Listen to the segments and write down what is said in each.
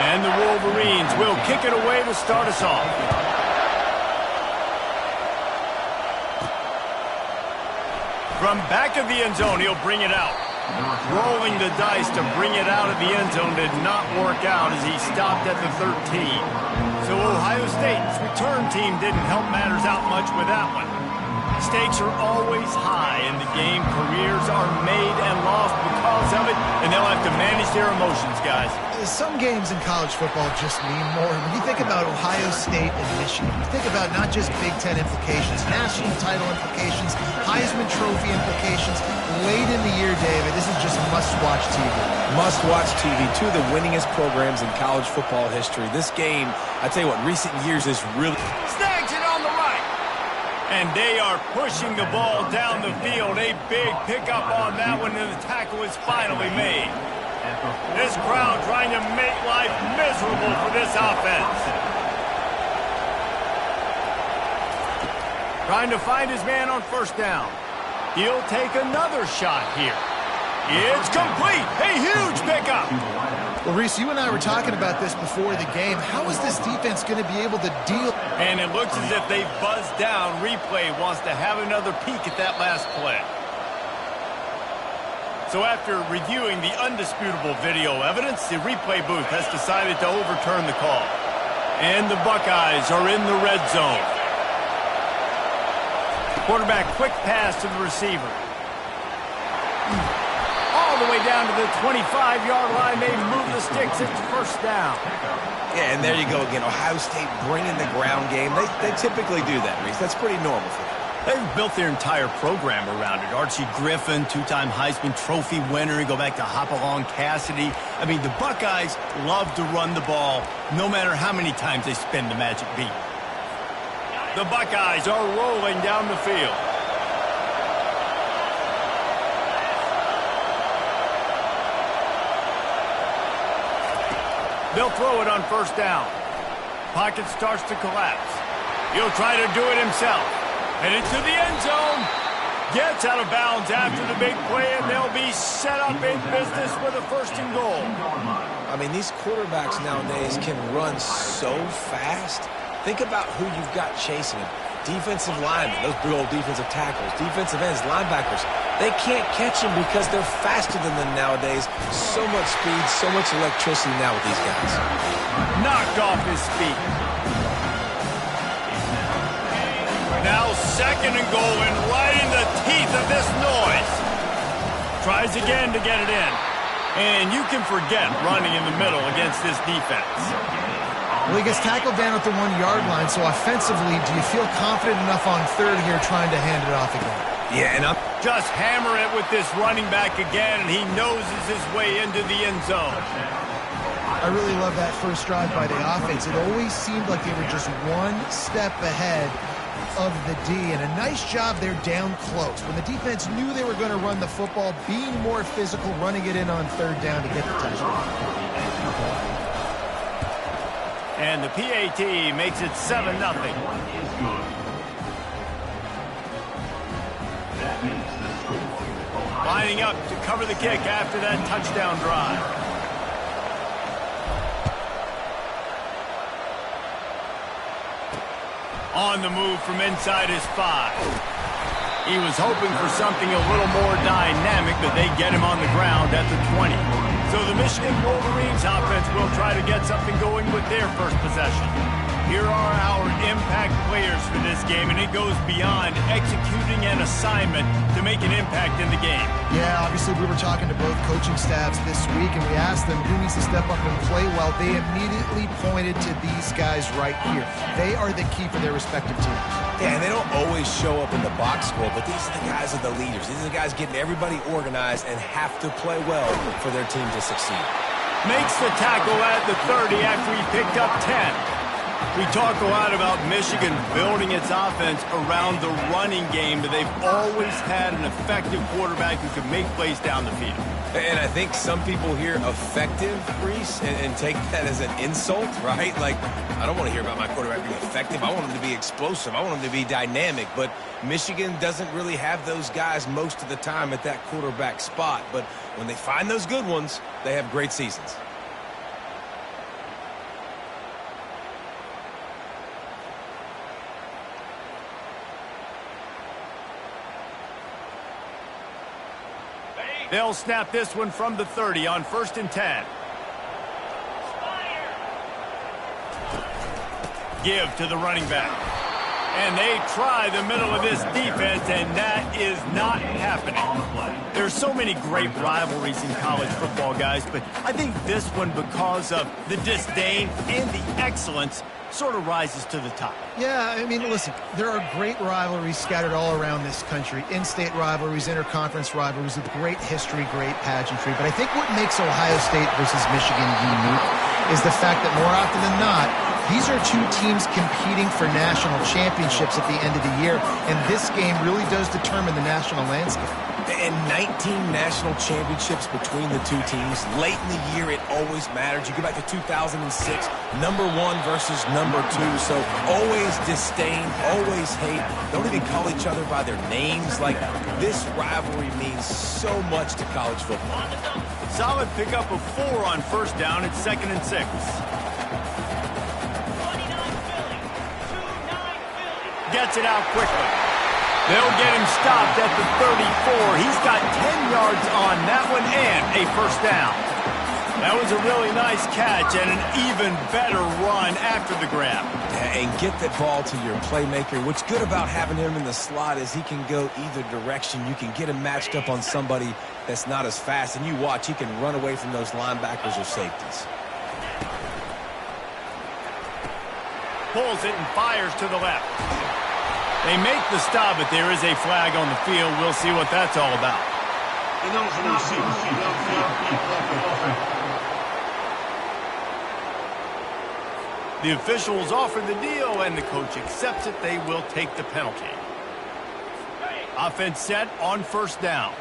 And the Wolverines will kick it away to start us off. From back of the end zone, he'll bring it out. Rolling the dice to bring it out of the end zone did not work out as he stopped at the 13. So Ohio State's return team didn't help matters out much with that one. Stakes are always high in the game. Careers are made and lost because of it, and they'll have to manage their emotions, guys. Some games in college football just mean more. When you think about Ohio State and Michigan, you think about not just Big Ten implications, national title implications, Heisman Trophy implications. Late in the year, David, this is just must-watch TV. Must-watch TV. Two of the winningest programs in college football history. This game, I tell you what, recent years is really... Snags it on the right. And they are pushing the ball down the field. A big pickup on that one, and the tackle is finally made. This crowd trying to make life miserable for this offense. Trying to find his man on first down. He'll take another shot here. It's complete. A huge pickup. Well, Reese, you and I were talking about this before the game. How is this defense going to be able to deal? And it looks as if they buzzed down. Replay wants to have another peek at that last play. So after reviewing the undisputable video evidence, the replay booth has decided to overturn the call. And the Buckeyes are in the red zone. Quarterback quick pass to the receiver. All the way down to the 25-yard line. They move the sticks into first down. Yeah, and there you go again. Ohio State bringing the ground game. They typically do that, Reese. That's pretty normal for them. They've built their entire program around it. Archie Griffin, two-time Heisman Trophy winner. You go back to Hopalong Cassidy. I mean, the Buckeyes love to run the ball, no matter how many times they spin the magic beat. The Buckeyes are rolling down the field. They'll throw it on first down. Pocket starts to collapse. He'll try to do it himself. Headed to the end zone. Gets out of bounds after the big play, and they'll be set up in business with a first and goal. I mean, these quarterbacks nowadays can run so fast. Think about who you've got chasing them. Defensive linemen, those big old defensive tackles, defensive ends, linebackers. They can't catch them because they're faster than them nowadays. So much speed, so much electricity now with these guys. Knocked off his feet. Now second and goal, and right in the teeth of this noise. Tries again to get it in. And you can forget running in the middle against this defense. Well, he gets tackled down at the 1-yard line, so offensively, do you feel confident enough on third here trying to hand it off again? Yeah, and I'm just hammer it with this running back again, and he noses his way into the end zone. I really love that first drive by the offense. It always seemed like they were just one step ahead of the D, and a nice job there down close. When the defense knew they were going to run the football, being more physical, running it in on third down to get the touchdown. And the PAT makes it 7-0. Lining up to cover the kick after that touchdown drive. On the move from inside his 5. He was hoping for something a little more dynamic, but they get him on the ground at the 20. So the Michigan Wolverines offense will try to get something going with their first possession. Here are our impact players for this game, and it goes beyond executing an assignment to make an impact in the game. Yeah, obviously we were talking to both coaching staffs this week, and we asked them who needs to step up and play well. They immediately pointed to these guys right here. They are the key for their respective teams. Yeah, and they don't always show up in the box score, but these are the guys that are the leaders. These are the guys getting everybody organized and have to play well for their team to succeed. Makes the tackle at the 30 after he picked up 10. We talk a lot about Michigan building its offense around the running game, but they've always had an effective quarterback who can make plays down the field. And I think some people hear effective, Reese, and take that as an insult, right? Like, I don't want to hear about my quarterback being effective. I want him to be explosive. I want him to be dynamic. But Michigan doesn't really have those guys most of the time at that quarterback spot. But when they find those good ones, they have great seasons. They'll snap this one from the 30 on 1st and 10. Give to the running back. And they try the middle of this defense, and that is not happening. There's so many great rivalries in college football, guys, but I think this one, because of the disdain and the excellence, sort of rises to the top. Yeah, I mean, listen, there are great rivalries scattered all around this country. In-state rivalries, interconference rivalries with great history, great pageantry. But I think what makes Ohio State versus Michigan unique is the fact that more often than not, these are two teams competing for national championships at the end of the year, and this game really does determine the national landscape. And 19 national championships between the two teams. Late in the year, it always matters. You go back to 2006, number 1 versus number 2. So always disdain, always hate. Don't even call each other by their names. Like, this rivalry means so much to college football. Solid pickup of 4 on 1st down. It's 2nd and 6. Gets it out quickly. They'll get him stopped at the 34. He's got 10 yards on that one and a 1st down. That was a really nice catch and an even better run after the grab. Yeah, and get that ball to your playmaker. What's good about having him in the slot is he can go either direction. You can get him matched up on somebody that's not as fast, and you watch, he can run away from those linebackers or safeties. Pulls it and fires to the left. They make the stop, but there is a flag on the field. We'll see what that's all about. The officials offer the deal, and the coach accepts it. They will take the penalty. Offense set on 1st down.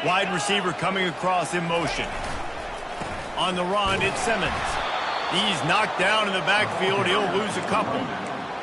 Wide receiver coming across in motion. On the run, it's Simmons. He's knocked down in the backfield. He'll lose a couple.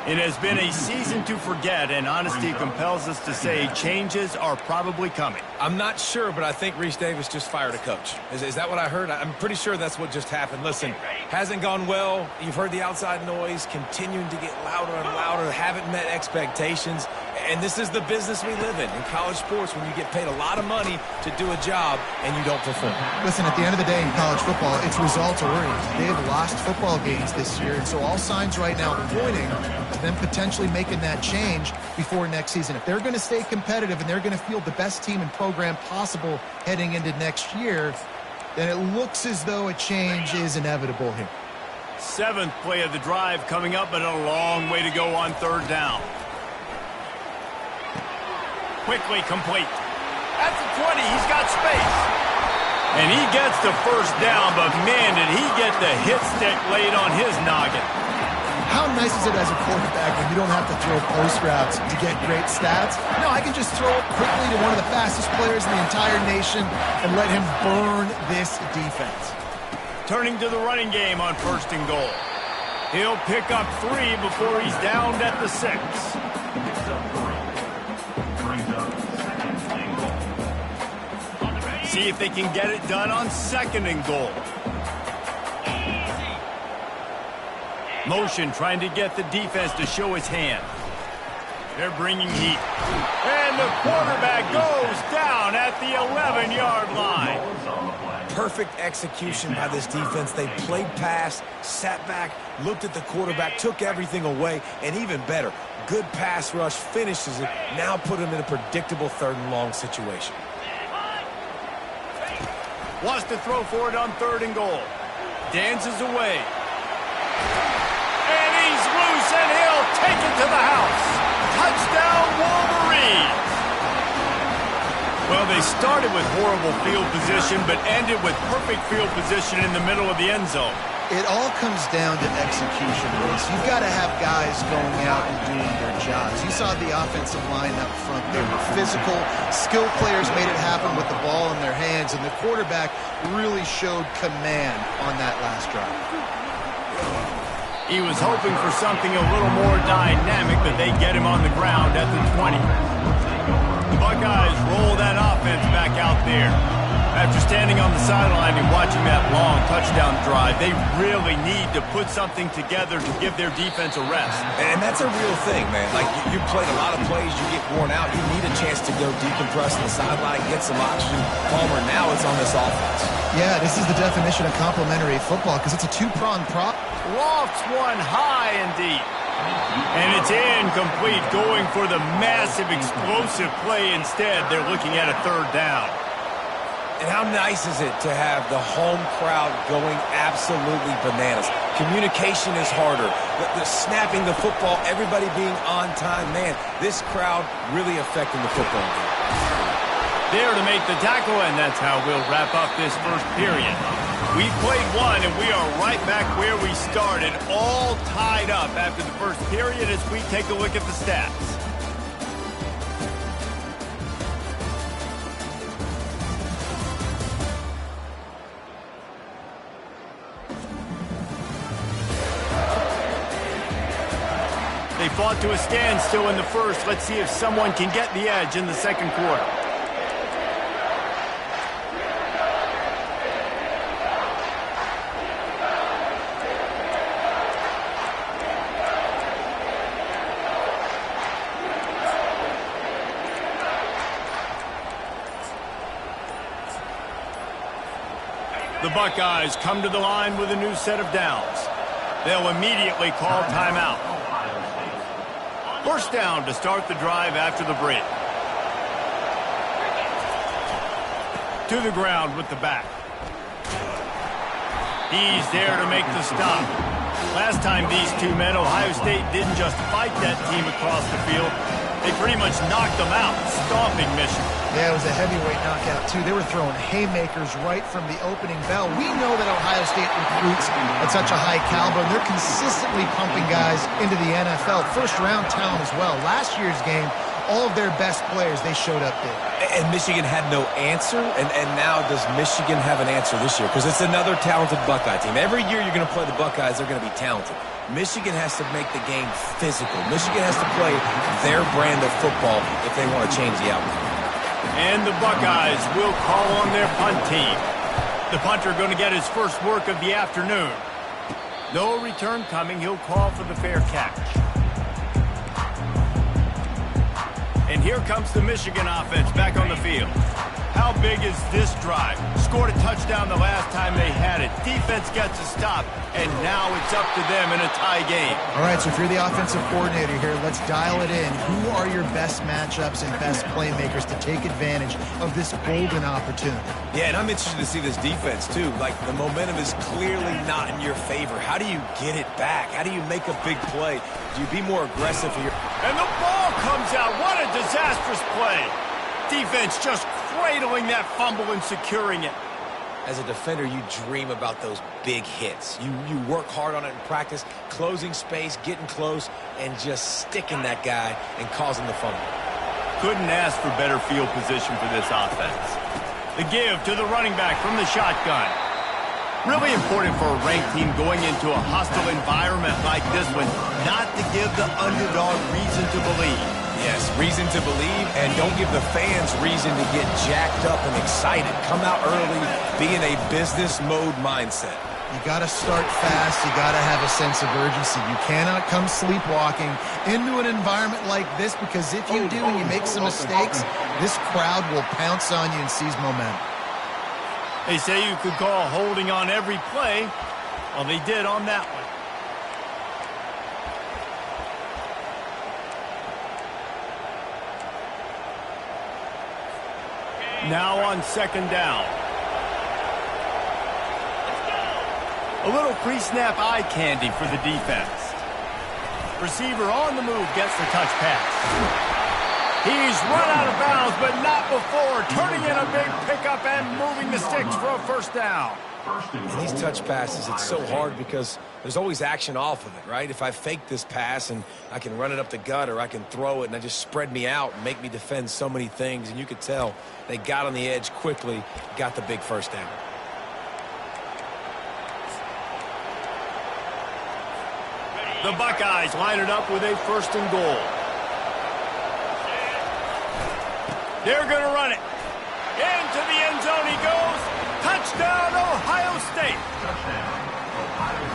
It has been a season to forget, and honesty compels us to say changes are probably coming. I'm not sure, but I think Reese Davis just fired a coach. Is that what I heard? I'm pretty sure that's what just happened. Listen, hasn't gone well. You've heard the outside noise, continuing to get louder and louder, haven't met expectations. And this is the business we live in college sports, when you get paid a lot of money to do a job and you don't perform. Listen, at the end of the day in college football, it's results-oriented. They have lost football games this year, and so all signs right now are pointing to them potentially making that change before next season. If they're going to stay competitive and they're going to field the best team and program possible heading into next year, then it looks as though a change is inevitable here. 7th play of the drive coming up, but a long way to go on 3rd down. Quickly complete. At the 20, he's got space. And he gets the 1st down, but man, did he get the hit stick laid on his noggin. How nice is it as a quarterback when you don't have to throw post routes to get great stats? No, I can just throw it quickly to one of the fastest players in the entire nation and let him burn this defense. Turning to the running game on 1st and goal. He'll pick up 3 before he's downed at the 6. See if they can get it done on 2nd and goal. Motion trying to get the defense to show his hand. They're bringing heat. And the quarterback goes down at the 11-yard line. Perfect execution by this defense. They played pass, sat back, looked at the quarterback, took everything away, and even better, good pass rush, finishes it, now put him in a predictable 3rd and long situation. Wants to throw for it on 3rd and goal. Dances away. And he's loose, and he'll take it to the house. Touchdown, Wolverines! Well, they started with horrible field position, but ended with perfect field position in the middle of the end zone. It all comes down to execution, Reese. You've got to have guys going out and doing their jobs. You saw the offensive line up front. They were physical. Skilled players made it happen with the ball in their hands, and the quarterback really showed command on that last drive. He was hoping for something a little more dynamic, but they get him on the ground at the 20. The Buckeyes roll that offense back out there. After standing on the sideline and watching that long touchdown drive, they really need to put something together to give their defense a rest. And that's a real thing, man. Like, you played a lot of plays, you get worn out, you need a chance to go decompress on the sideline, get some oxygen. Palmer, now it's on this offense. Yeah, this is the definition of complementary football because it's a two-pronged prop. Lofts one high and deep. And it's incomplete, going for the massive explosive play instead. They're looking at a third down. And how nice is it to have the home crowd going absolutely bananas? Communication is harder. The snapping the football, everybody being on time. Man, this crowd really affecting the football game. There to make the tackle, and that's how we'll wrap up this first period. We played one, and we are right back where we started, all tied up after the first period as we take a look at the stats. They fought to a standstill in the first. Let's see if someone can get the edge in the second quarter. The Buckeyes come to the line with a new set of downs. They'll immediately call timeout. First down to start the drive after the break. To the ground with the back. He's there to make the stop. Last time these two met, Ohio State didn't just fight that team across the field. They pretty much knocked them out, stomping Michigan. Yeah, it was a heavyweight knockout, too. They were throwing haymakers right from the opening bell. We know that Ohio State recruits at such a high caliber, and they're consistently pumping guys into the NFL. First-round talent as well. Last year's game, all of their best players, they showed up big. And Michigan had no answer, and now does Michigan have an answer this year? Because it's another talented Buckeye team. Every year you're going to play the Buckeyes, they're going to be talented. Michigan has to make the game physical. Michigan has to play their brand of football if they want to change the outcome. And the Buckeyes will call on their punt team. The punter going to get his first work of the afternoon. No return coming. He'll call for the fair catch. And here comes the Michigan offense back on the field. How big is this drive? Scored a touchdown the last time they had it. Defense gets a stop, and now it's up to them in a tie game. All right, so if you're the offensive coordinator here, let's dial it in. Who are your best matchups and best playmakers to take advantage of this golden opportunity? Yeah, and I'm interested to see this defense, too. Like, the momentum is clearly not in your favor. How do you get it back? How do you make a big play? Do you be more aggressive here? And the ball comes out. What a disastrous play. Defense just cradling that fumble and securing it. As a defender, you dream about those big hits. You work hard on it in practice, closing space, getting close, and just sticking that guy and causing the fumble. Couldn't ask for better field position for this offense. The give to the running back from the shotgun. Really important for a ranked team going into a hostile environment like this one, not to give the underdog reason to believe. Yes, reason to believe, and don't give the fans reason to get jacked up and excited. Come out early, be in a business mode mindset. You got to start fast. You got to have a sense of urgency. You cannot come sleepwalking into an environment like this, because if you do and you make some mistakes, this crowd will pounce on you and seize momentum. They say you could call holding on every play. Well, they did on that one. Now on second down. A little pre-snap eye candy for the defense. Receiver on the move gets the touch pass. He's run out of bounds, but not before. Turning in a big pickup and moving the sticks for a first down. And these touch passes, it's so hard because there's always action off of it, right? If I fake this pass and I can run it up the gut, or I can throw it and I just spread me out and make me defend so many things. And you could tell they got on the edge quickly, got the big first down. The Buckeyes line it up with a first and goal. They're going to run it. Into the end zone he goes. Touchdown, Ohio State.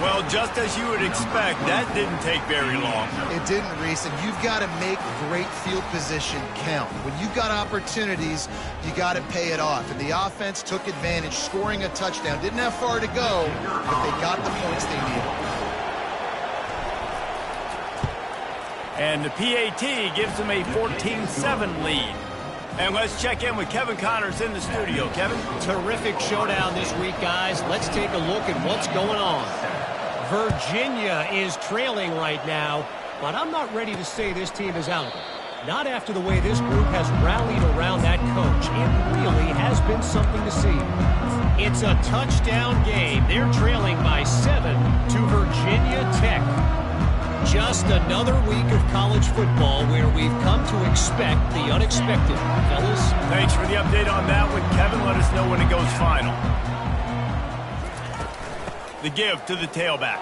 Well, just as you would expect, that didn't take very long. It didn't, Reese, and you've got to make great field position count. When you've got opportunities, you got to pay it off. And the offense took advantage, scoring a touchdown. Didn't have far to go, but they got the points they needed. And the PAT gives them a 14-7 lead. And let's check in with Kevin Connors in the studio. Kevin? Terrific showdown this week, guys. Let's take a look at what's going on. Virginia is trailing right now, but I'm not ready to say this team is out of it. Not after the way this group has rallied around that coach. It really has been something to see. It's a touchdown game. They're trailing by 7 to Virginia Tech. Just another week of college football where we've come to expect the unexpected. Fellas? Thanks for the update on that one, Kevin. Let us know when it goes final. The give to the tailback.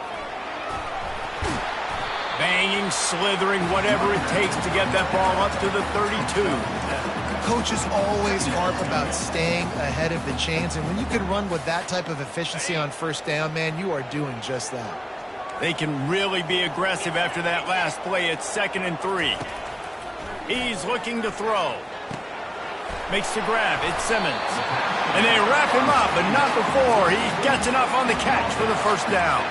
Banging, slithering, whatever it takes to get that ball up to the 32. Coaches always harp about staying ahead of the chains, and when you can run with that type of efficiency on first down, man, you are doing just that. They can really be aggressive after that last play. It's 2nd and 3. He's looking to throw. Makes the grab. It's Simmons. And they wrap him up, but not before he gets enough on the catch for the first down.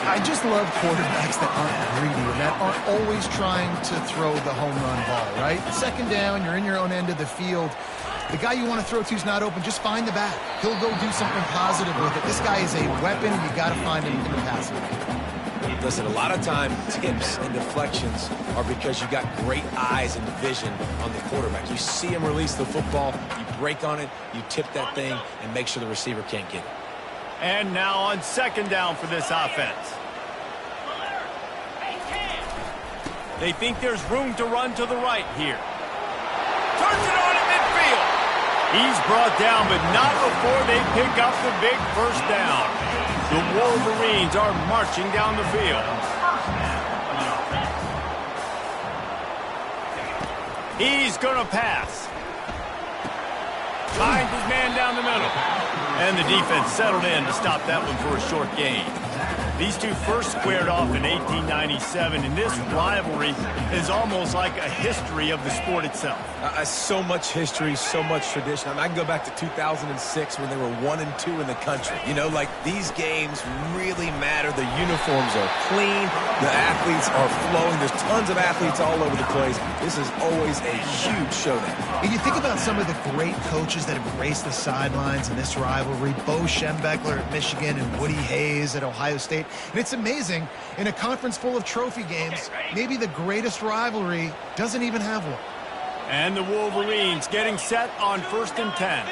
I just love quarterbacks that aren't greedy and that aren't always trying to throw the home run ball, right? 2nd down, you're in your own end of the field. The guy you want to throw to is not open. Just find the back. He'll go do something positive with it. This guy is a weapon. You got to find him in the passing game. Listen, a lot of time tips and deflections are because you got great eyes and vision on the quarterback. You see him release the football, you break on it, you tip that thing, and make sure the receiver can't get it. And now on 2nd down for this offense. They think there's room to run to the right here. Turns it on at midfield. He's brought down, but not before they pick up the big first down. The Wolverines are marching down the field. He's going to pass. Finds his man down the middle. And the defense settled in to stop that one for a short gain. These two first squared off in 1897, and this rivalry is almost like a history of the sport itself. So much history, so much tradition. I mean, I can go back to 2006 when they were 1-2 in the country. You know, like, these games really matter. The uniforms are clean. The athletes are flowing. There's tons of athletes all over the place. This is always a huge showdown. And you think about some of the great coaches that have graced the sidelines in this rivalry. Bo Schembechler at Michigan and Woody Hayes at Ohio State. And it's amazing, in a conference full of trophy games, maybe the greatest rivalry doesn't even have one. And the Wolverines getting set on 1st and 10.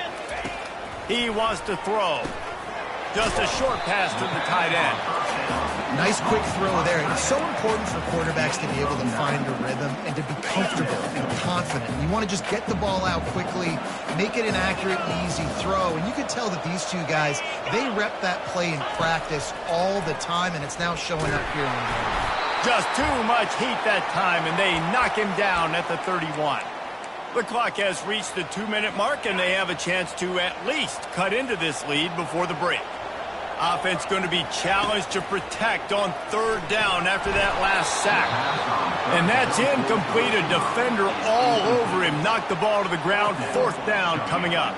He wants to throw. Just a short pass to the tight end. Nice quick throw there. And it's so important for quarterbacks to be able to find a rhythm and to be comfortable and confident. You want to just get the ball out quickly, make it an accurate and easy throw. And you can tell that these two guys, they rep that play in practice all the time, and it's now showing up here in the game. Just too much heat that time, and they knock him down at the 31. The clock has reached the 2-minute mark, and they have a chance to at least cut into this lead before the break. Offense going to be challenged to protect on 3rd down after that last sack. And that's incomplete. A defender all over him. Knocked the ball to the ground. 4th down coming up.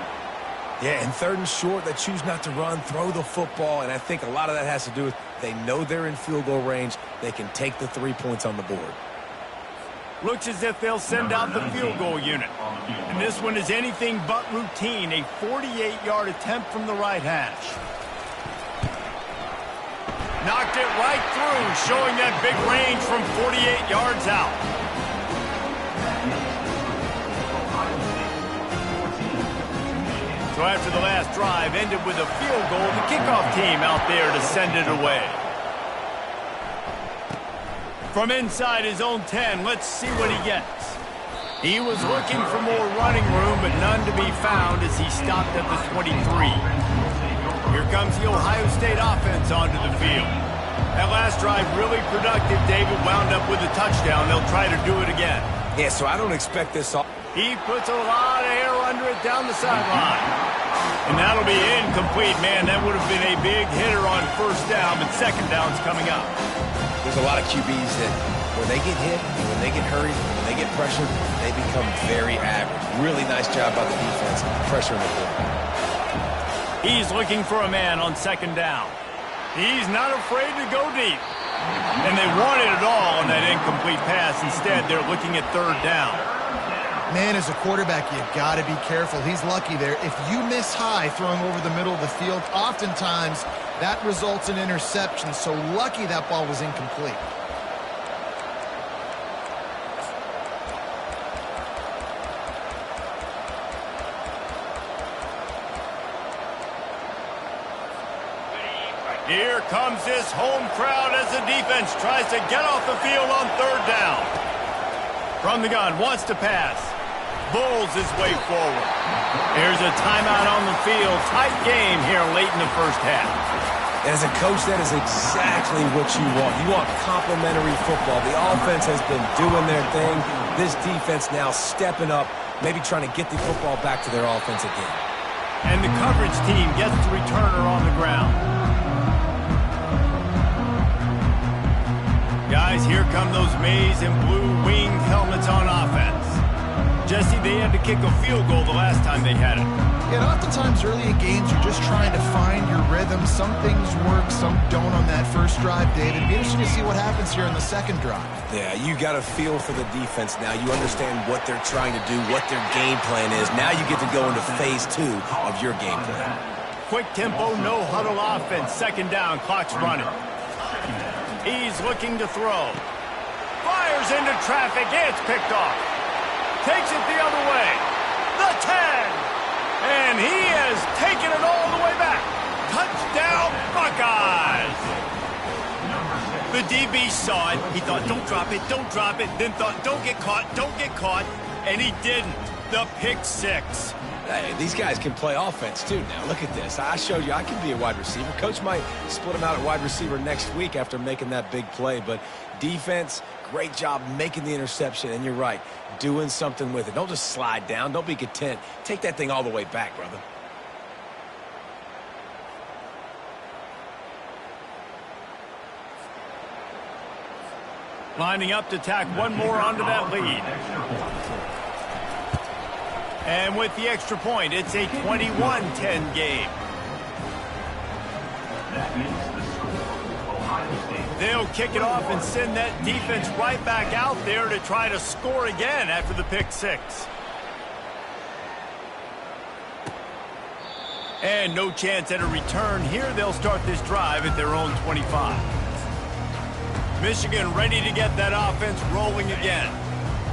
Yeah, and 3rd and short, they choose not to run, throw the football, and I think a lot of that has to do with they know they're in field goal range. They can take the 3 points on the board. Looks as if they'll send out the field goal unit. And this one is anything but routine. A 48-yard attempt from the right hash. Knocked it right through, showing that big range from 48 yards out. So after the last drive ended with a field goal, the kickoff team out there to send it away. From inside his own 10, let's see what he gets. He was looking for more running room, but none to be found as he stopped at the 23. Here comes the Ohio State offense onto the field. That last drive really productive. David wound up with a touchdown. They'll try to do it again. Yeah, so I don't expect this He puts a lot of air under it down the sideline. And that'll be incomplete. Man, that would have been a big hitter on first down, but second down's coming up. There's a lot of QBs that when they get hit, and when they get hurried, when they get pressured, they become very average. Really nice job by the defense, pressuring the quarterback. He's looking for a man on second down. He's not afraid to go deep. And they wanted it all on that incomplete pass. Instead, they're looking at third down. Man, as a quarterback, you got to be careful. He's lucky there. If you miss high throwing over the middle of the field, oftentimes that results in interception. So lucky that ball was incomplete. Here comes this home crowd as the defense tries to get off the field on third down. From the gun, wants to pass. Bulls his way forward. There's a timeout on the field. Tight game here late in the first half. As a coach, that is exactly what you want. You want complementary football. The offense has been doing their thing. This defense now stepping up, maybe trying to get the football back to their offense again. And the coverage team gets the returner on the ground. Guys, here come those maize and blue winged helmets on offense. Jesse, they had to kick a field goal the last time they had it. Yeah, and oftentimes early in games, you're just trying to find your rhythm. Some things work, some don't on that first drive, David. It'd be interesting to see what happens here on the second drive. Yeah, you got a feel for the defense now. You understand what they're trying to do, what their game plan is. Now you get to go into phase 2 of your game plan. Quick tempo, no huddle offense. Second down, clock's running. He's looking to throw. Fires into traffic. It's picked off. Takes it the other way. The 10. And he has taken it all the way back. Touchdown, Buckeyes. The DB saw it. He thought, don't drop it, don't drop it. Then thought, don't get caught, don't get caught. And he didn't. The pick six. Hey, these guys can play offense, too, now. Look at this. I showed you I can be a wide receiver. Coach might split him out at wide receiver next week after making that big play. But defense, great job making the interception. And you're right, doing something with it. Don't just slide down. Don't be content. Take that thing all the way back, brother. Lining up to tack one more onto that lead. And with the extra point, it's a 21-10 game. They'll kick it off and send that defense right back out there to try to score again after the pick six. And no chance at a return here. They'll start this drive at their own 25. Michigan ready to get that offense rolling again.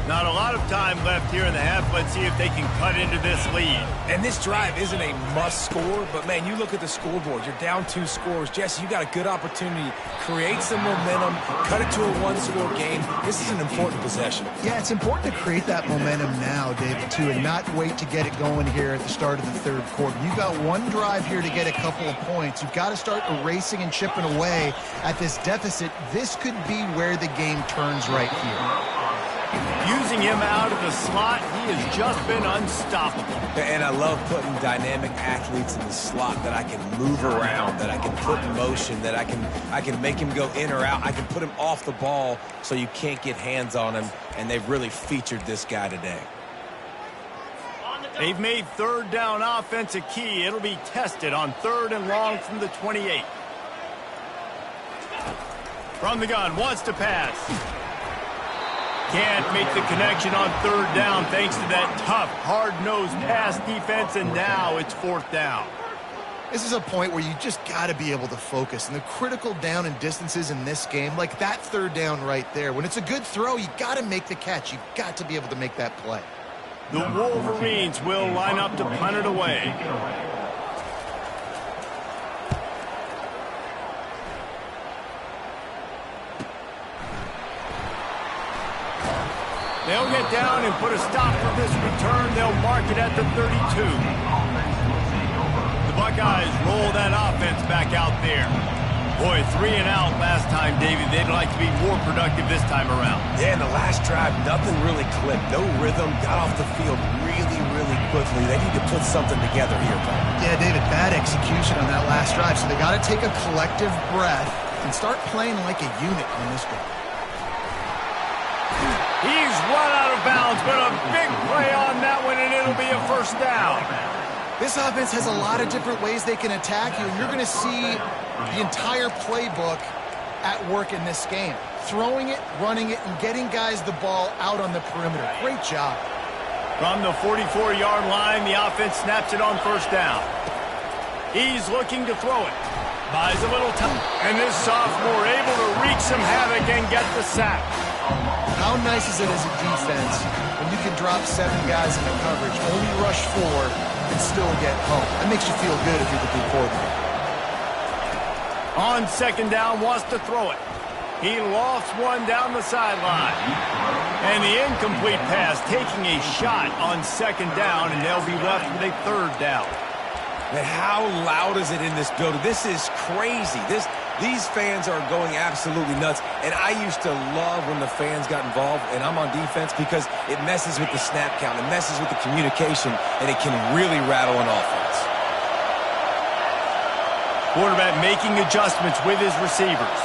Not a lot of time left here in the half. Let's see if they can cut into this lead. And this drive isn't a must score, but, man, you look at the scoreboard. You're down 2 scores. Jesse, you got a good opportunity. Create some momentum. Cut it to a 1-score game. This is an important possession. Yeah, it's important to create that momentum now, David, too, and not wait to get it going here at the start of the third quarter. You've got one drive here to get a couple of points. You've got to start erasing and chipping away at this deficit. This could be where the game turns right here. Using him out of the slot, he has just been unstoppable. And I love putting dynamic athletes in the slot that I can move around, that I can put in motion, that I can make him go in or out. I can put him off the ball so you can't get hands on him, and they've really featured this guy today. They've made third down offense a key. It'll be tested on 3rd and long from the 28. From the gun, wants to pass. Can't make the connection on 3rd down thanks to that tough, hard-nosed pass defense, and now it's 4th down. This is a point where you just got to be able to focus. And the critical down and distances in this game, like that 3rd down right there, when it's a good throw, you got to make the catch. You've got to be able to make that play. The Wolverines will line up to punt it away. They'll get down and put a stop for this return. They'll mark it at the 32. The Buckeyes roll that offense back out there. Boy, 3 and out last time, David. They'd like to be more productive this time around. Yeah, in the last drive, nothing really clicked. No rhythm, got off the field really, really quickly. They need to put something together here, Tom. Yeah, David, bad execution on that last drive, so they got to take a collective breath and start playing like a unit on this one. He's run out of bounds, but a big play on that one, and it'll be a first down. This offense has a lot of different ways they can attack you, and you're going to see the entire playbook at work in this game. Throwing it, running it, and getting guys the ball out on the perimeter. Great job. From the 44-yard line, the offense snaps it on first down. He's looking to throw it. Buys a little time. And this sophomore able to wreak some havoc and get the sack. How nice is it as a defense when you can drop 7 guys into coverage, only rush 4, and still get home? That makes you feel good if you're the D coordinator. On second down, wants to throw it. He lofts one down the sideline. And the incomplete pass taking a shot on second down, and they'll be left with a third down. Man, how loud is it in this building? This is crazy. These fans are going absolutely nuts. And I used to love when the fans got involved, and I'm on defense, because it messes with the snap count. It messes with the communication, and it can really rattle an offense. Quarterback making adjustments with his receivers.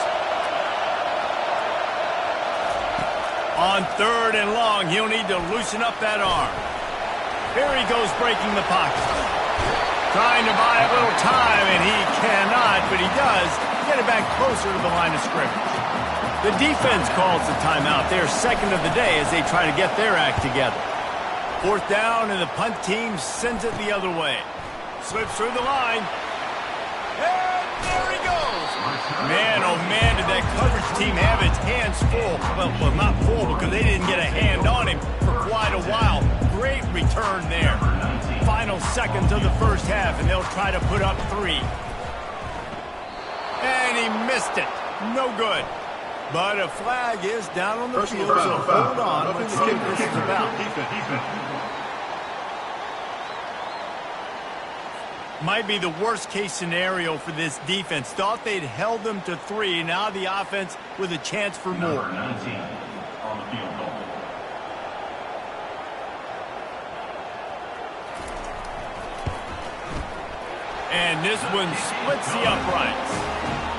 On third and long, he'll need to loosen up that arm. Here he goes breaking the pocket. Trying to buy a little time, and he cannot, but he does get it back closer to the line of scrimmage. The defense calls the timeout. They're second of the day as they try to get their act together. Fourth down, and the punt team sends it the other way. Slips through the line. And there he goes. Man, oh man, did that coverage team have its hands full. Well, not full, because they didn't get a hand on him for quite a while. Great return there. Final seconds of the first half, and they'll try to put up 3. And he missed it. No good. But a flag is down on the field, so hold on. Let's see what this is about. Might be the worst-case scenario for this defense. Thought they'd held them to 3. Now the offense with a chance for more. Number 19 on the field goal. And this one splits the uprights.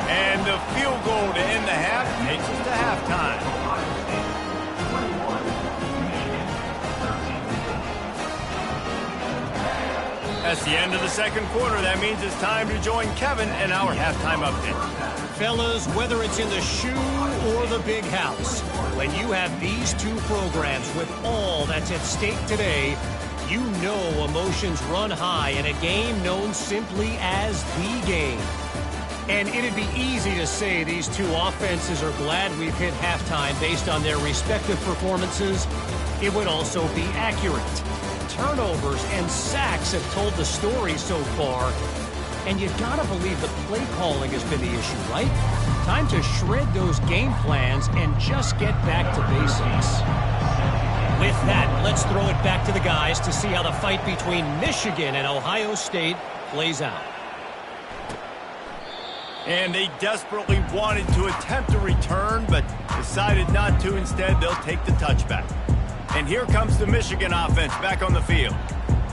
And the field goal to end the half takes us to halftime. That's the end of the second quarter. That means it's time to join Kevin in our halftime update. Fellas, whether it's in the shoe or the big house, when you have these two programs with all that's at stake today, you know emotions run high in a game known simply as the game. And it'd be easy to say these two offenses are glad we've hit halftime based on their respective performances. It would also be accurate. Turnovers and sacks have told the story so far. And you gotta believe the play calling has been the issue, right? Time to shred those game plans and just get back to basics. With that, let's throw it back to the guys to see how the fight between Michigan and Ohio State plays out. And they desperately wanted to attempt a return, but decided not to. Instead, they'll take the touchback. And here comes the Michigan offense back on the field.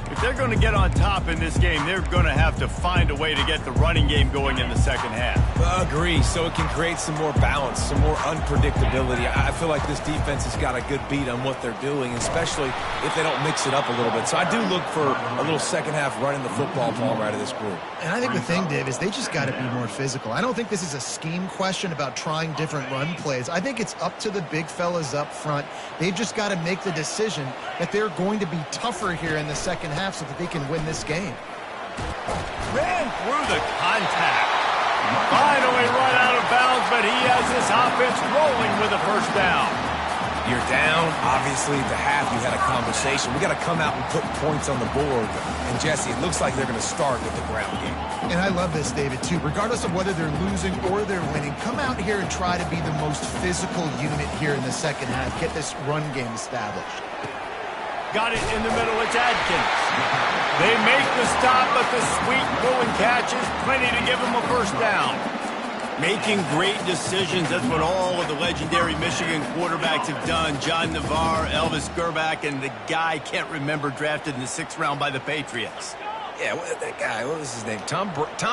If they're going to get on top in this game, they're going to have to find a way to get the running game going in the second half. Agree, so it can create some more balance, some more unpredictability. I feel like this defense has got a good beat on what they're doing, especially if they don't mix it up a little bit. So I do look for a little second half running the football ball right of this group. And I think the thing, Dave, is they just got to be more physical. I don't think this is a scheme question about trying different run plays. I think it's up to the big fellas up front. They've just got to make the decision that they're going to be tougher here in the second half so that they can win this game. Ran through the contact. Finally run out of bounds, but he has this offense rolling with a first down. You're down. Obviously, at the half, you had a conversation. We got to come out and put points on the board. And, Jesse, it looks like they're going to start with the ground game. And I love this, David, too. Regardless of whether they're losing or they're winning, come out here and try to be the most physical unit here in the second half. Get this run game established. Got it in the middle. It's Adkins. They make the stop, but the sweet throw and catch is plenty to give them a first down. Making great decisions, that's what all of the legendary Michigan quarterbacks have done. John Navarre, Elvis Grbac, and the guy I can't remember drafted in the 6th round by the Patriots. Yeah, that guy, what was his name? Tom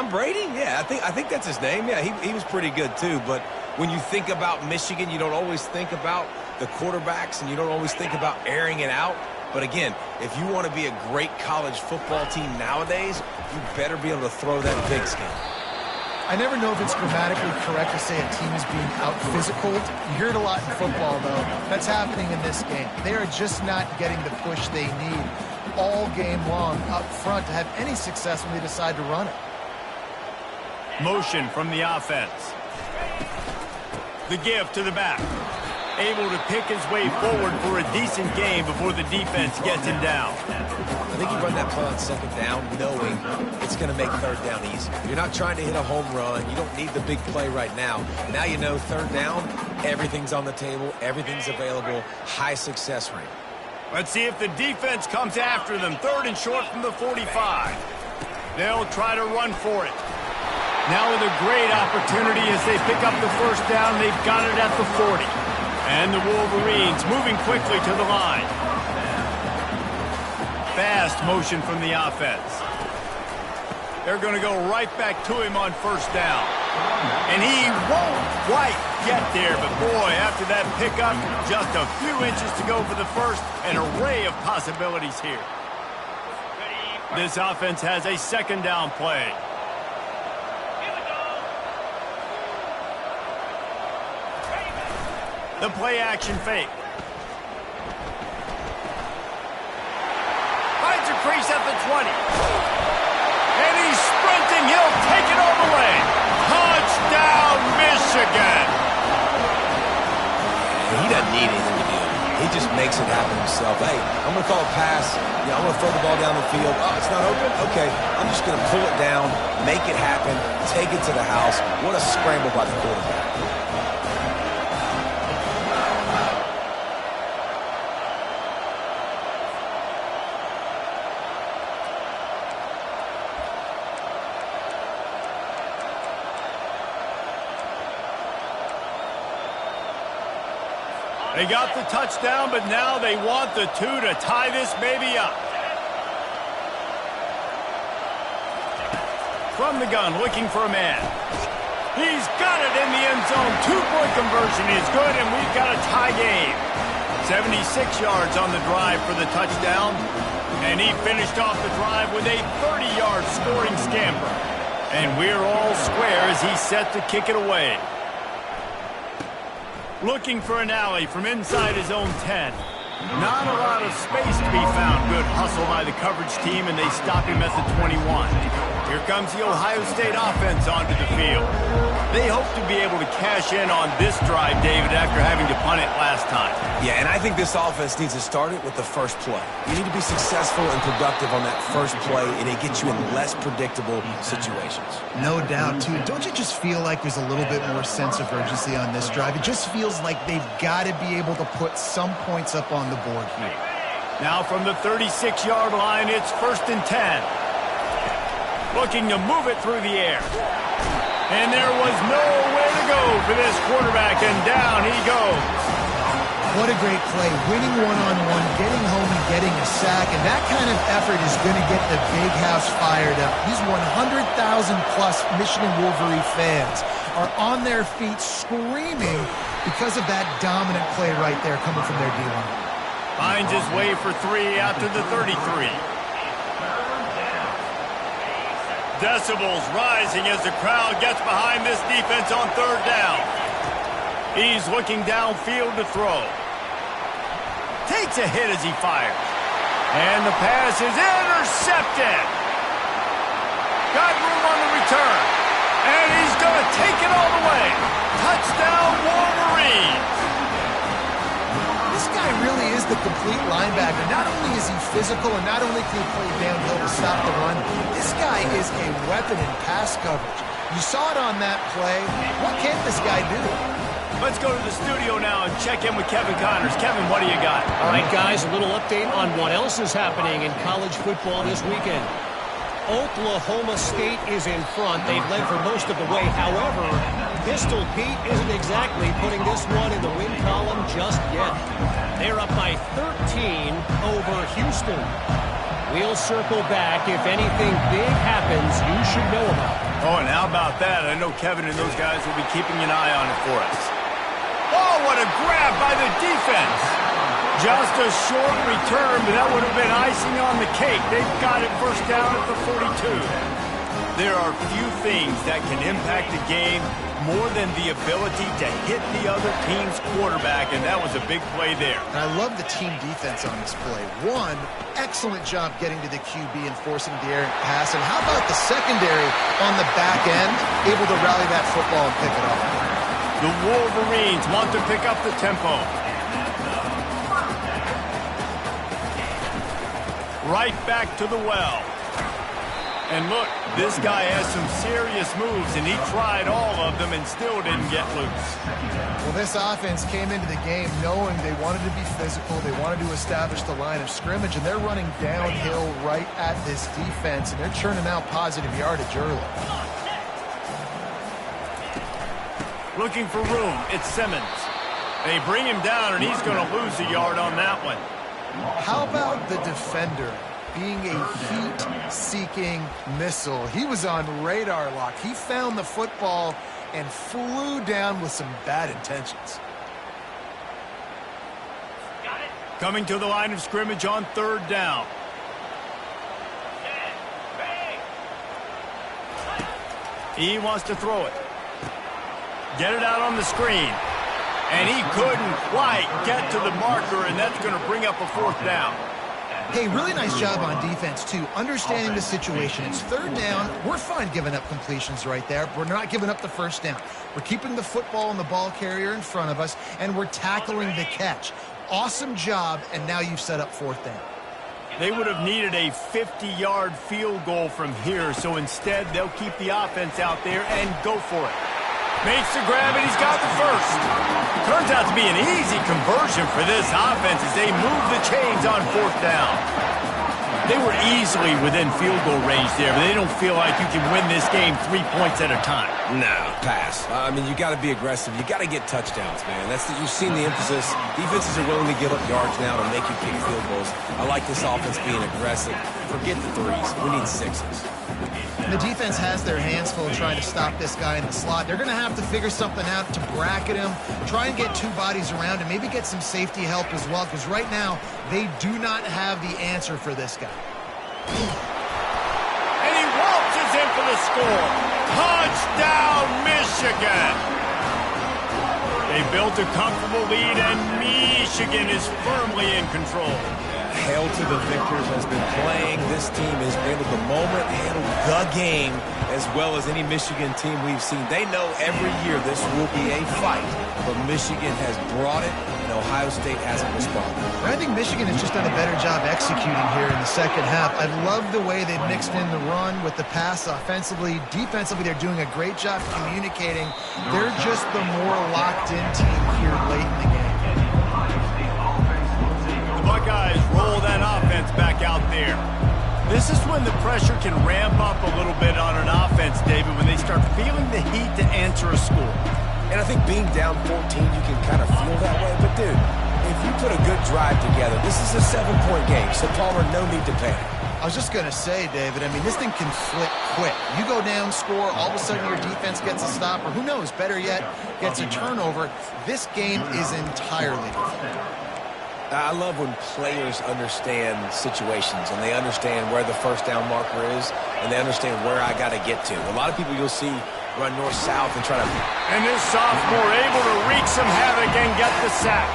Brady? Yeah, I think that's his name. Yeah, he was pretty good too. But when you think about Michigan, you don't always think about the quarterbacks, and you don't always think about airing it out. But again, if you want to be a great college football team nowadays, you better be able to throw that pigskin. I never know if it's grammatically correct to say a team is being out-physicaled. You hear it a lot in football, though. That's happening in this game. They are just not getting the push they need all game long up front to have any success when they decide to run it. Motion from the offense. The give to the back. Able to pick his way forward for a decent game before the defense gets him down. I think you run that play on 2nd down knowing it's going to make 3rd down easy. You're not trying to hit a home run. You don't need the big play right now. Now you know 3rd down, everything's on the table, everything's available, high success rate. Let's see if the defense comes after them. 3rd and short from the 45. They'll try to run for it. Now with a great opportunity as they pick up the 1st down. They've got it at the 40. And the Wolverines moving quickly to the line. Fast motion from the offense. They're going to go right back to him on 1st down. And he won't quite get there, but boy, after that pickup, just a few inches to go for the 1st. An array of possibilities here. This offense has a 2nd down play. The play action fake. Finds a crease at the 20. And he's sprinting. He'll take it all the way. Touchdown, Michigan. He doesn't need anything to do. He just makes it happen himself. Hey, I'm going to call a pass. I'm going to throw the ball down the field. Oh, it's not open? Okay. I'm just going to pull it down, make it happen, take it to the house. What a scramble by the quarterback. They got the touchdown, but now they want the 2 to tie this baby up. From the gun, looking for a man. He's got it in the end zone. 2-point conversion is good, and we've got a tie game. 76 yards on the drive for the touchdown, and he finished off the drive with a 30-yard scoring scamper. And we're all square as he's set to kick it away. Looking for an alley from inside his own 10. Not a lot of space to be found. Good hustle by the coverage team, and they stop him at the 21. Here comes the Ohio State offense onto the field. They hope to be able to cash in on this drive, David, after having to punt it last time. Yeah, and I think this offense needs to start it with the first play. You need to be successful and productive on that first play, and it gets you in less predictable situations. No doubt, too. Don't you just feel like there's a little bit more sense of urgency on this drive? It just feels like they've got to be able to put some points up on the board here. Now from the 36-yard line, it's 1st and 10. Looking to move it through the air. And there was nowhere to go for this quarterback, and down he goes. What a great play. Winning one-on-one, getting home and getting a sack, and that kind of effort is going to get the big house fired up. These 100,000-plus Michigan Wolverine fans are on their feet screaming because of that dominant play right there coming from their D-line. Finds his way for 3 after the 33. Decibels rising as the crowd gets behind this defense on 3rd down. He's looking downfield to throw. Takes a hit as he fires. And the pass is intercepted. Got room on the return. And he's going to take it all the way. Touchdown, Wolverines. This guy really is the complete linebacker. Not only is he physical and not only can he play downhill to stop the run, this guy is a weapon in pass coverage. You saw it on that play. What can't this guy do? Let's go to the studio now and check in with Kevin Connors. Kevin, what do you got? All right, guys, a little update on what else is happening in college football this weekend. Oklahoma State is in front. They've led for most of the way. However, Pistol Pete isn't exactly putting this one in the win column just yet. They're up by 13 over Houston. We'll circle back. If anything big happens, you should know about it. Oh, and how about that? I know Kevin and those guys will be keeping an eye on it for us. Oh, what a grab by the defense. Just a short return, but that would have been icing on the cake. They've got it first down at the 42. There are few things that can impact a game more than the ability to hit the other team's quarterback, and that was a big play there. And I love the team defense on this play. One, excellent job getting to the QB and forcing the errant pass. And how about the secondary on the back end, able to rally that football and pick it up? The Wolverines want to pick up the tempo. Right back to the well. And look, this guy has some serious moves, and he tried all of them and still didn't get loose. Well, this offense came into the game knowing they wanted to be physical, they wanted to establish the line of scrimmage, and they're running downhill right at this defense, and they're churning out positive yardage early. Looking for room, it's Simmons. They bring him down, and he's going to lose a yard on that one. How about the defender being a heat-seeking missile? He was on radar lock. He found the football and flew down with some bad intentions. Coming to the line of scrimmage on third down. He wants to throw it. Get it out on the screen. And he couldn't quite get to the marker, and that's going to bring up a fourth down. Hey, really nice job on defense, too, understanding the situation. It's third down. We're fine giving up completions right there. We're not giving up the first down. We're keeping the football and the ball carrier in front of us, and we're tackling the catch. Awesome job, and now you've set up fourth down. They would have needed a 50-yard field goal from here, so instead they'll keep the offense out there and go for it. Makes the grab, and he's got the first. Turns out to be an easy conversion for this offense as they move the chains on fourth down. They were easily within field goal range there, but they don't feel like you can win this game 3 points at a time. No, pass. I mean, you got to be aggressive. You got to get touchdowns, man. You've seen the emphasis. Defenses are willing to give up yards now to make you kick field goals. I like this offense being aggressive. Forget the threes. We need sixes. The defense has their hands full trying to stop this guy in the slot. They're going to have to figure something out to bracket him, try and get two bodies around him, maybe get some safety help as well, because right now they do not have the answer for this guy. And he waltzes in for the score. Touchdown, Michigan! They built a comfortable lead, and Michigan is firmly in control. Hail to the victors has been playing. This team has been able to handle the game as well as any Michigan team we've seen. They know every year this will be a fight, but Michigan has brought it, and Ohio State hasn't responded. I think Michigan has just done a better job executing here in the second half. I love the way they've mixed in the run with the pass offensively. Defensively, they're doing a great job communicating. They're just the more locked-in team here late in the game. Buckeyes roll that offense back out there. This is when the pressure can ramp up a little bit on an offense, David, when they start feeling the heat to answer a score. And I think being down 14, you can kind of feel that way. But, dude, if you put a good drive together, this is a 7-point game, so Palmer, no need to panic. I was just going to say, David, I mean, this thing can flip quick. You go down, score, all of a sudden your defense gets a stop, or who knows, better yet, gets a turnover. This game is entirely different. I love when players understand situations and they understand where the first down marker is and they understand where I got to get to. A lot of people you'll see run north-south and try to... And this sophomore able to wreak some havoc and get the sack.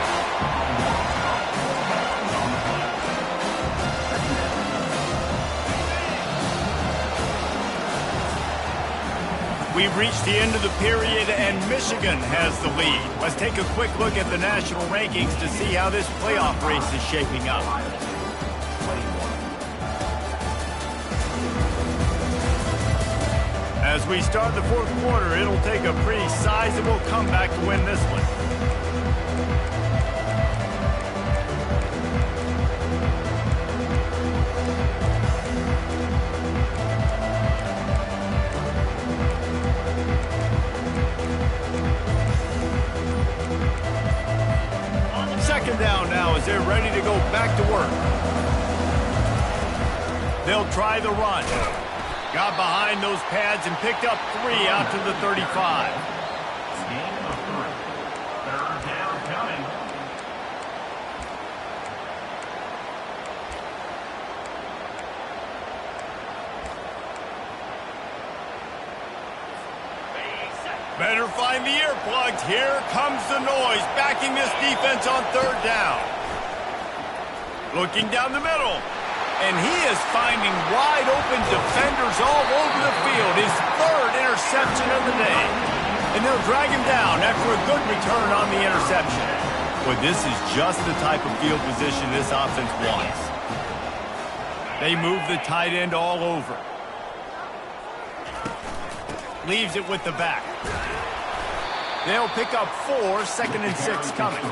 We've reached the end of the period, and Michigan has the lead. Let's take a quick look at the national rankings to see how this playoff race is shaping up. As we start the fourth quarter, it'll take a pretty sizable comeback to win this one. down now as they're ready to go back to work. They'll try the run. Got behind those pads and picked up 3 out to the 35. Gain of 3. Third down coming. Better find the earplugs. Here comes the noise, backing this defense on third down. Looking down the middle. And he is finding wide open defenders all over the field. His 3rd interception of the day. And they'll drag him down after a good return on the interception. But this is just the type of field position this offense wants. They move the tight end all over. Leaves it with the back. They'll pick up 4, 2nd and 6 coming.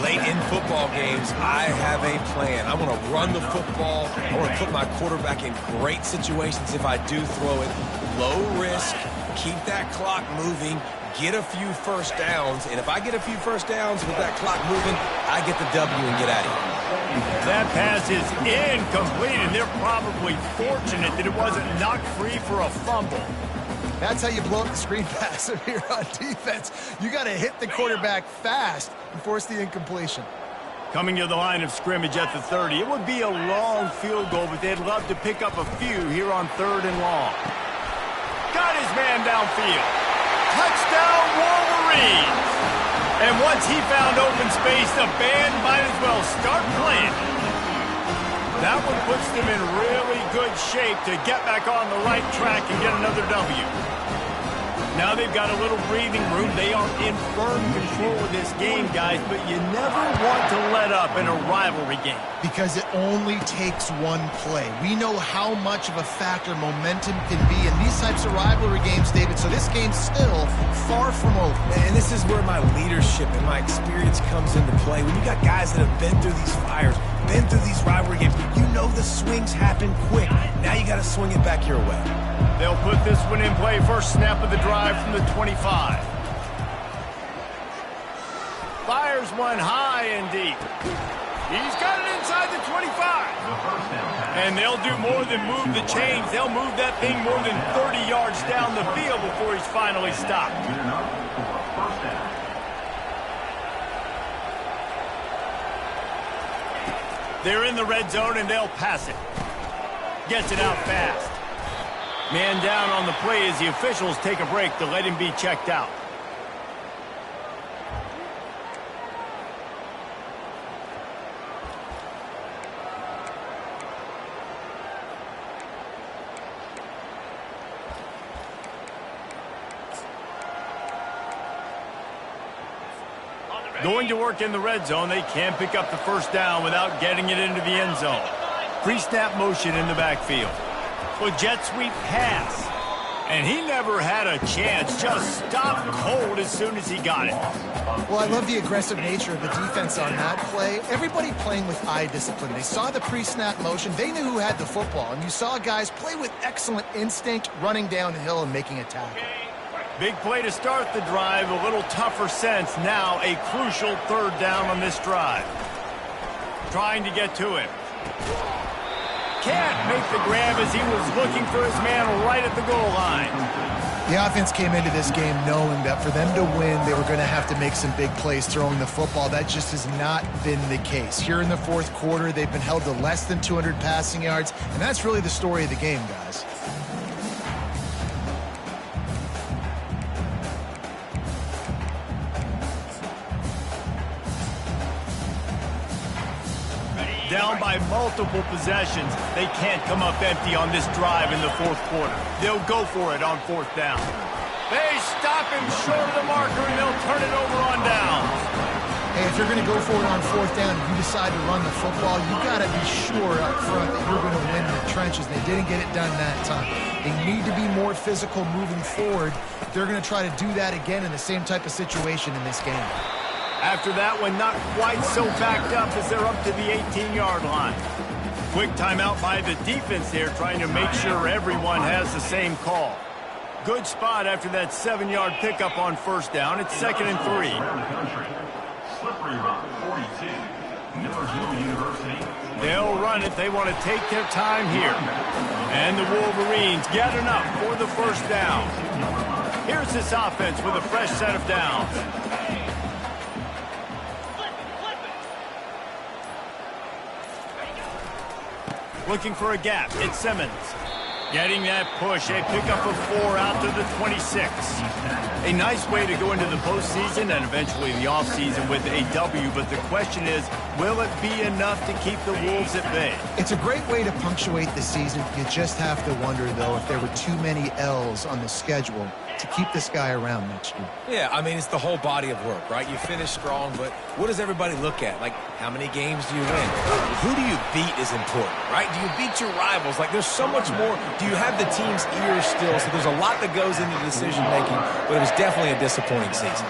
Late in football games, I have a plan. I want to run the football. I want to put my quarterback in great situations if I do throw it. Low risk, keep that clock moving, get a few first downs. And if I get a few first downs with that clock moving, I get the W and get out of here. That pass is incomplete, and they're probably fortunate that it wasn't knocked free for a fumble. That's how you blow up the screen pass here on defense. You got to hit the quarterback fast and force the incompletion. Coming to the line of scrimmage at the 30. It would be a long field goal, but they'd love to pick up a few here on 3rd and long. Got his man downfield. Touchdown, Wolverines! And once he found open space, the band might as well start playing. That one puts them in really good shape to get back on the right track and get another W. Now they've got a little breathing room. They are in firm control of this game, guys, but you never want to let up in a rivalry game. Because it only takes one play. We know how much of a factor momentum can be in these types of rivalry games, David, so this game's still far from over. And this is where my leadership and my experience comes into play. When you got guys that have been through these fires, been through these rivalry games, you know the swings happen quick. Now you got to swing it back your way. They'll put this one in play. First snap of the drive from the 25. Fires one high and deep. He's got it inside the 25. And they'll do more than move the chains. They'll move that thing more than 30 yards down the field before he's finally stopped. They're in the red zone, and they'll pass it. Gets it out fast. Man down on the play as the officials take a break to let him be checked out. Going to work in the red zone, they can't pick up the first down without getting it into the end zone. Pre-snap motion in the backfield. Well, jet sweep pass. And he never had a chance, just stopped cold as soon as he got it. Well, I love the aggressive nature of the defense on that play. Everybody playing with eye discipline. They saw the pre-snap motion. They knew who had the football. And you saw guys play with excellent instinct, running downhill and making a tackle. Big play to start the drive, a little tougher sense. Now a crucial 3rd down on this drive. Trying to get to him. Can't make the grab as he was looking for his man right at the goal line. The offense came into this game knowing that for them to win, they were going to have to make some big plays throwing the football. That just has not been the case. Here in the 4th quarter, they've been held to less than 200 passing yards, and that's really the story of the game, guys. Down by multiple possessions. They can't come up empty on this drive in the 4th quarter. They'll go for it on 4th down. They stop him short of the marker, and they'll turn it over on down. Hey, if you're going to go for it on 4th down and you decide to run the football, you got to be sure up front that you're going to win in the trenches. They didn't get it done that time. They need to be more physical moving forward. They're going to try to do that again in the same type of situation in this game. After that one, not quite so backed up as they're up to the 18-yard line. Quick timeout by the defense there, trying to make sure everyone has the same call. Good spot after that 7-yard pickup on 1st down. It's 2nd and 3. slippery run, 42. Millersville University. They'll run it. They want to take their time here. And the Wolverines get enough for the first down. Here's this offense with a fresh set of downs. Looking for a gap. It's Simmons. Getting that push. A pickup of 4 out to the 26. A nice way to go into the postseason and eventually the offseason with a W. But the question is, will it be enough to keep the Wolves at bay? It's a great way to punctuate the season. You just have to wonder, though, if there were too many L's on the schedule to keep this guy around next year. Yeah, I mean, it's the whole body of work, right? You finish strong, but what does everybody look at? Like, how many games do you win? Who do you beat is important, right? Do you beat your rivals? Like, there's so much more. Do you have the team's ears still? So there's a lot that goes into decision-making, but it was definitely a disappointing season.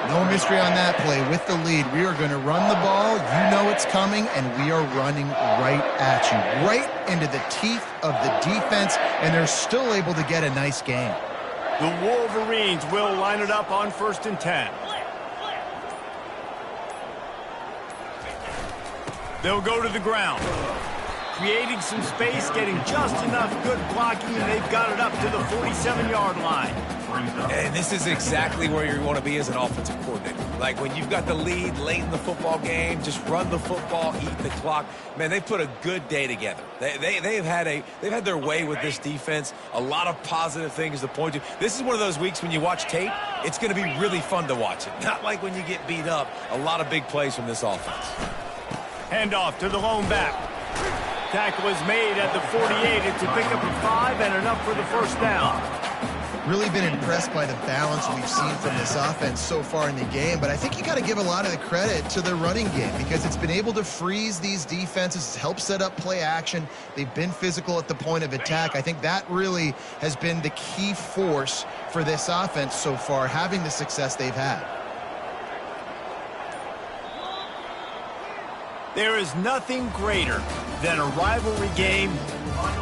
No mystery on that play. With the lead, we are going to run the ball. You know it's coming, and we are running right at you, right into the teeth of the defense, and they're still able to get a nice game. The Wolverines will line it up on 1st and 10. They'll go to the ground. Creating some space, getting just enough good blocking, and they've got it up to the 47-yard line. And this is exactly where you want to be as an offensive coordinator. Like when you've got the lead late in the football game, just run the football, eat the clock. Man, they've put a good day together. They've had their way with this defense. A lot of positive things to point to. This is one of those weeks when you watch tape, it's going to be really fun to watch it. Not like when you get beat up. A lot of big plays from this offense. Handoff to the lone back. Tackle is made at the 48. It's a pickup of 5 and enough for the first down. Really been impressed by the balance we've seen from this offense so far in the game, but I think you got to give a lot of the credit to the running game because it's been able to freeze these defenses, help set up play action. They've been physical at the point of attack. I think that really has been the key force for this offense so far, having the success they've had. There is nothing greater than a rivalry game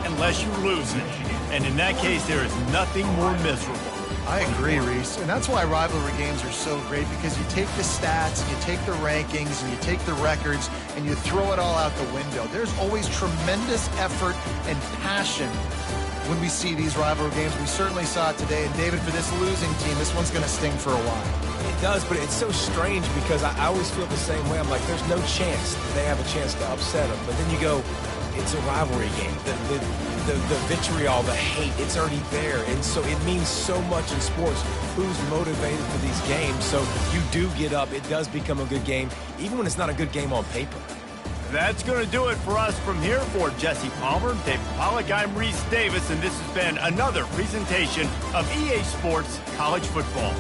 unless you lose it. And in that case, there is nothing more miserable. I agree, Reese. And that's why rivalry games are so great, because you take the stats, you take the rankings, and you take the records, and you throw it all out the window. There's always tremendous effort and passion when we see these rivalry games. We certainly saw it today. And David, for this losing team, this one's going to sting for a while. It does, but it's so strange because I always feel the same way. I'm like, there's no chance that they have a chance to upset them. But then you go, it's a rivalry game. The vitriol, the hate, it's already there. And so it means so much in sports. Who's motivated for these games? So you do get up. It does become a good game, even when it's not a good game on paper. That's going to do it for us from here. For Jesse Palmer, David Pollack, I'm Reese Davis, and this has been another presentation of EA Sports College Football.